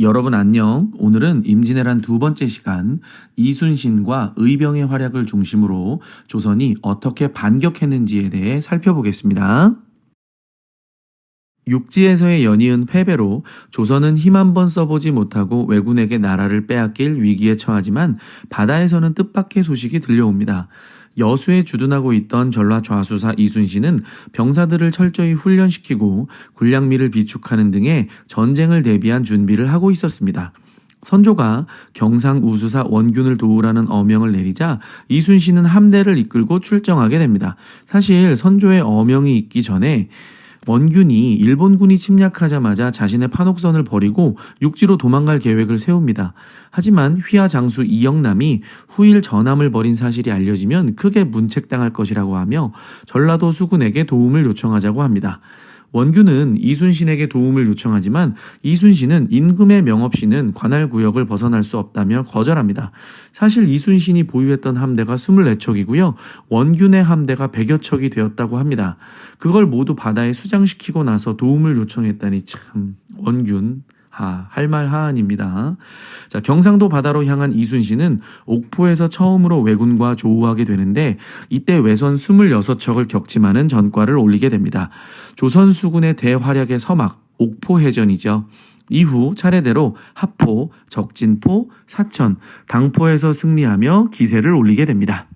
여러분 안녕. 오늘은 임진왜란 두 번째 시간 이순신과 의병의 활약을 중심으로 조선이 어떻게 반격했는지에 대해 살펴보겠습니다. 육지에서의 연이은 패배로 조선은 힘 한 번 써보지 못하고 왜군에게 나라를 빼앗길 위기에 처하지만 바다에서는 뜻밖의 소식이 들려옵니다. 여수에 주둔하고 있던 전라 좌수사 이순신은 병사들을 철저히 훈련시키고 군량미를 비축하는 등의 전쟁을 대비한 준비를 하고 있었습니다. 선조가 경상 우수사 원균을 도우라는 어명을 내리자 이순신은 함대를 이끌고 출정하게 됩니다. 사실 선조의 어명이 있기 전에 원균이 일본군이 침략하자마자 자신의 판옥선을 버리고 육지로 도망갈 계획을 세웁니다. 하지만 휘하 장수 이영남이 후일 전함을 버린 사실이 알려지면 크게 문책당할 것이라고 하며 전라도 수군에게 도움을 요청하자고 합니다. 원균은 이순신에게 도움을 요청하지만 이순신은 임금의 명 없이는 관할 구역을 벗어날 수 없다며 거절합니다. 사실 이순신이 보유했던 함대가 24척이고요. 원균의 함대가 100여 척이 되었다고 합니다. 그걸 모두 바다에 수장시키고 나서 도움을 요청했다니 참 원균 할 말 하안입니다. 자, 경상도 바다로 향한 이순신은 옥포에서 처음으로 왜군과 조우하게 되는데 이때 외선 26척을 격침하는 전과를 올리게 됩니다. 조선 수군의 대활약의 서막 옥포해전이죠. 이후 차례대로 하포, 적진포, 사천, 당포에서 승리하며 기세를 올리게 됩니다.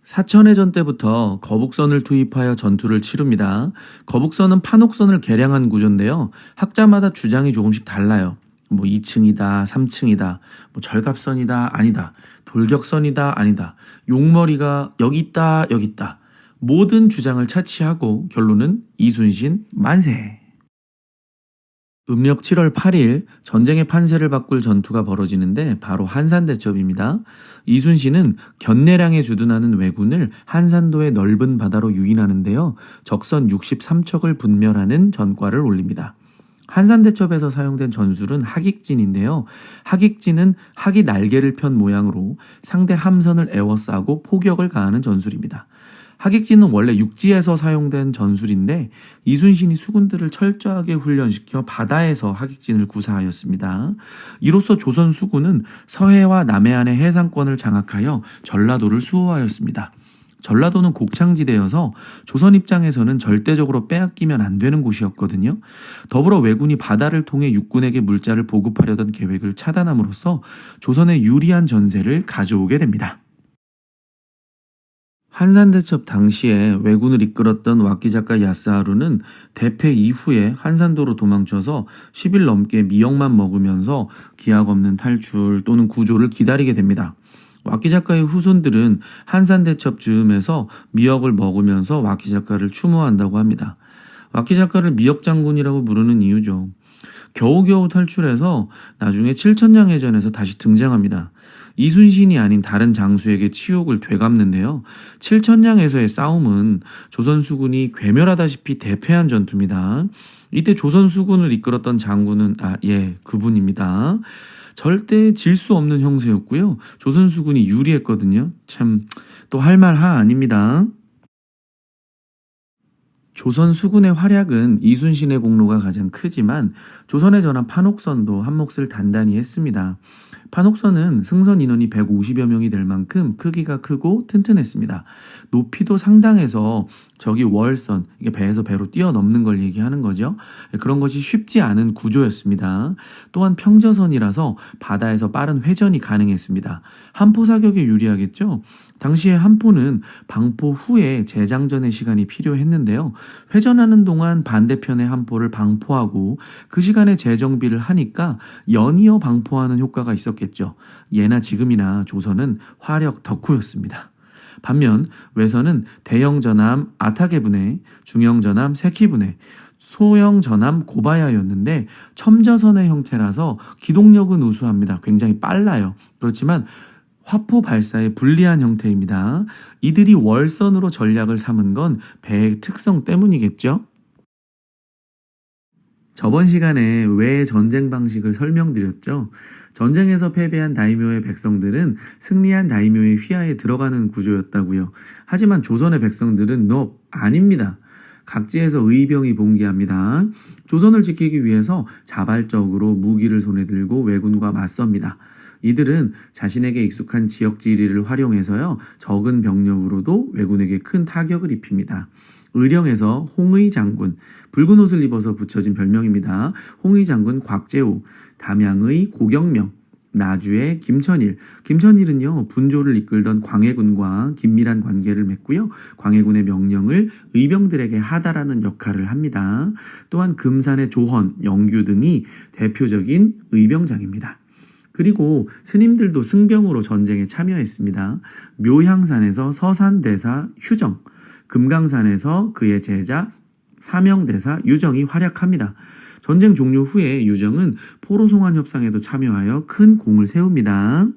사천해전 때부터 거북선을 투입하여 전투를 치릅니다. 거북선은 판옥선을 개량한 구조인데요. 학자마다 주장이 조금씩 달라요. 2층이다, 3층이다, 절갑선이다, 아니다, 돌격선이다, 아니다, 용머리가 여기 있다, 여기 있다. 모든 주장을 차치하고 결론은 이순신 만세! 음력 7월 8일 전쟁의 판세를 바꿀 전투가 벌어지는데 바로 한산대첩입니다. 이순신은 견내량에 주둔하는 왜군을 한산도의 넓은 바다로 유인하는데요. 적선 63척을 분멸하는 전과를 올립니다. 한산대첩에서 사용된 전술은 하깃진인데요. 하깃진은 학이 날개를 편 모양으로 상대 함선을 에워싸고 포격을 가하는 전술입니다. 하깃진은 원래 육지에서 사용된 전술인데 이순신이 수군들을 철저하게 훈련시켜 바다에서 하깃진을 구사하였습니다. 이로써 조선 수군은 서해와 남해안의 해상권을 장악하여 전라도를 수호하였습니다. 전라도는 곡창지대여서 조선 입장에서는 절대적으로 빼앗기면 안 되는 곳이었거든요. 더불어 왜군이 바다를 통해 육군에게 물자를 보급하려던 계획을 차단함으로써 조선의 유리한 전세를 가져오게 됩니다. 한산대첩 당시에 왜군을 이끌었던 왁기작가 야스하루는 대패 이후에 한산도로 도망쳐서 10일 넘게 미역만 먹으면서 기약 없는 탈출 또는 구조를 기다리게 됩니다. 왁기작가의 후손들은 한산대첩 즈음에서 미역을 먹으면서 왁기작가를 추모한다고 합니다. 왁기작가를 미역장군이라고 부르는 이유죠. 겨우겨우 탈출해서 나중에 칠천량해전에서 다시 등장합니다. 이순신이 아닌 다른 장수에게 치욕을 되갚는데요. 칠천량에서의 싸움은 조선 수군이 괴멸하다시피 대패한 전투입니다. 이때 조선 수군을 이끌었던 장군은 그분입니다. 절대 질 수 없는 형세였고요. 조선 수군이 유리했거든요. 참 또 할 말 아닙니다. 조선 수군의 활약은 이순신의 공로가 가장 크지만 조선에 전한 판옥선도 한 몫을 단단히 했습니다. 판옥선은 승선 인원이 150여 명이 될 만큼 크기가 크고 튼튼했습니다. 높이도 상당해서 적이 월선, 이게 배에서 배로 뛰어넘는 걸 얘기하는 거죠. 그런 것이 쉽지 않은 구조였습니다. 또한 평저선이라서 바다에서 빠른 회전이 가능했습니다. 함포 사격에 유리하겠죠? 당시에 함포는 방포 후에 재장전의 시간이 필요했는데요. 회전하는 동안 반대편의 함포를 방포하고 그 시간에 재정비를 하니까 연이어 방포하는 효과가 있었겠죠. 예나 지금이나 조선은 화력 덕후였습니다. 반면 외선은 대형 전함 아타게 분해, 중형 전함 세키 분해, 소형 전함 고바야였는데 첨저선의 형태라서 기동력은 우수합니다. 굉장히 빨라요. 그렇지만 화포 발사에 불리한 형태입니다. 이들이 월선으로 전략을 삼은 건 배의 특성 때문이겠죠? 저번 시간에 왜 전쟁 방식을 설명드렸죠? 전쟁에서 패배한 다이묘의 백성들은 승리한 다이묘의 휘하에 들어가는 구조였다고요. 하지만 조선의 백성들은 아닙니다. 각지에서 의병이 봉기합니다. 조선을 지키기 위해서 자발적으로 무기를 손에 들고 왜군과 맞섭니다. 이들은 자신에게 익숙한 지역 지리를 활용해서요, 적은 병력으로도 왜군에게 큰 타격을 입힙니다. 의령에서 홍의 장군, 붉은 옷을 입어서 붙여진 별명입니다. 홍의 장군 곽재우, 담양의 고경명, 나주의 김천일. 김천일은요, 분조를 이끌던 광해군과 긴밀한 관계를 맺고요, 광해군의 명령을 의병들에게 하달하는 역할을 합니다. 또한 금산의 조헌, 영규 등이 대표적인 의병장입니다. 그리고 스님들도 승병으로 전쟁에 참여했습니다. 묘향산에서 서산대사 휴정, 금강산에서 그의 제자 사명대사 유정이 활약합니다. 전쟁 종료 후에 유정은 포로송환 협상에도 참여하여 큰 공을 세웁니다.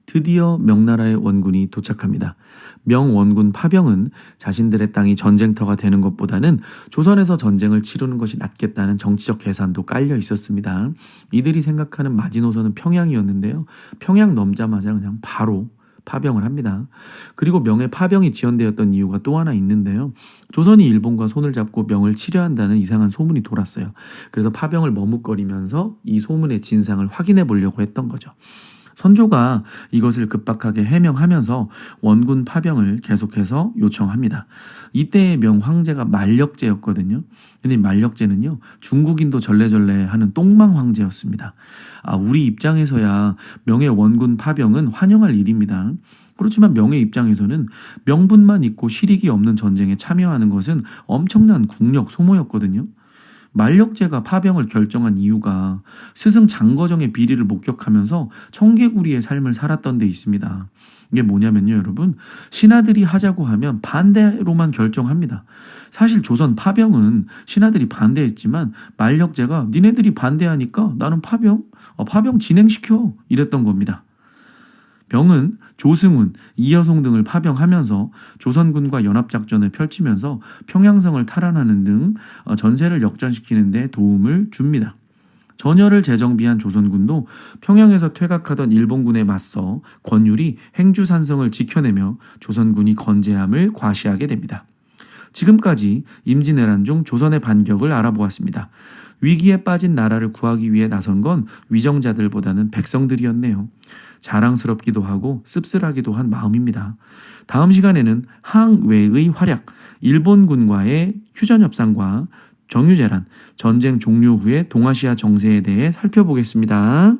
드디어 명나라의 원군이 도착합니다. 명원군 파병은 자신들의 땅이 전쟁터가 되는 것보다는 조선에서 전쟁을 치르는 것이 낫겠다는 정치적 계산도 깔려 있었습니다. 이들이 생각하는 마지노선은 평양이었는데요. 평양 넘자마자 그냥 바로 파병을 합니다. 그리고 명의 파병이 지연되었던 이유가 또 하나 있는데요. 조선이 일본과 손을 잡고 명을 치려 한다는 이상한 소문이 돌았어요. 그래서 파병을 머뭇거리면서 이 소문의 진상을 확인해 보려고 했던 거죠. 선조가 이것을 급박하게 해명하면서 원군 파병을 계속해서 요청합니다. 이때의 명 황제가 만력제였거든요. 근데 만력제는요, 중국인도 절레절레 하는 똥망 황제였습니다. 우리 입장에서야 명의 원군 파병은 환영할 일입니다. 그렇지만 명의 입장에서는 명분만 있고 실익이 없는 전쟁에 참여하는 것은 엄청난 국력 소모였거든요. 만력제가 파병을 결정한 이유가 스승 장거정의 비리를 목격하면서 청개구리의 삶을 살았던 데 있습니다. 이게 뭐냐면요, 여러분. 신하들이 하자고 하면 반대로만 결정합니다. 사실 조선 파병은 신하들이 반대했지만 만력제가 니네들이 반대하니까 나는 파병 진행시켜 이랬던 겁니다. 병은 조승훈, 이여송 등을 파병하면서 조선군과 연합작전을 펼치면서 평양성을 탈환하는 등 전세를 역전시키는 데 도움을 줍니다. 전열을 재정비한 조선군도 평양에서 퇴각하던 일본군에 맞서 권율이 행주산성을 지켜내며 조선군이 건재함을 과시하게 됩니다. 지금까지 임진왜란 중 조선의 반격을 알아보았습니다. 위기에 빠진 나라를 구하기 위해 나선 건 위정자들보다는 백성들이었네요. 자랑스럽기도 하고 씁쓸하기도 한 마음입니다. 다음 시간에는 항외의 활약, 일본군과의 휴전협상과 정유재란, 전쟁 종료 후의 동아시아 정세에 대해 살펴보겠습니다.